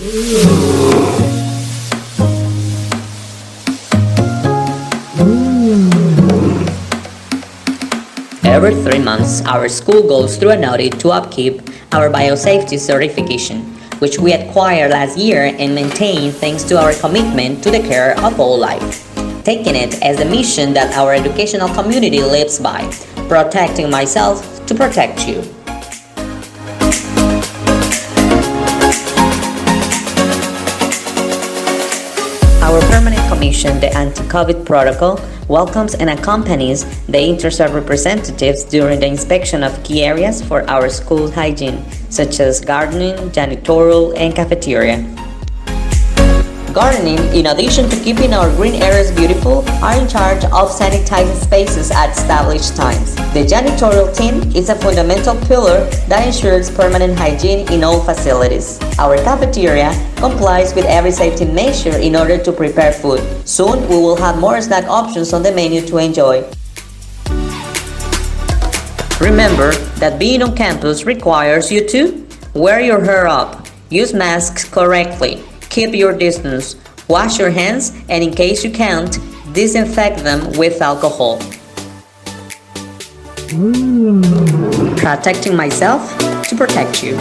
Every 3 months, our school goes through an audit to upkeep our biosafety certification, which we acquired last year and maintain thanks to our commitment to the care of all life. Taking it as a mission that our educational community lives by, protecting myself to protect you. Our permanent commission, the Anti-COVID Protocol, welcomes and accompanies the InterServe representatives during the inspection of key areas for our school hygiene, such as gardening, janitorial, and cafeteria. Gardening, in addition to keeping our green areas beautiful, are in charge of sanitizing spaces at established times. The janitorial team is a fundamental pillar that ensures permanent hygiene in all facilities. Our cafeteria complies with every safety measure in order to prepare food. Soon, we will have more snack options on the menu to enjoy. Remember that being on campus requires you to wear your hair up, use masks correctly, keep your distance, wash your hands, and in case you can't, disinfect them with alcohol. Protecting myself to protect you.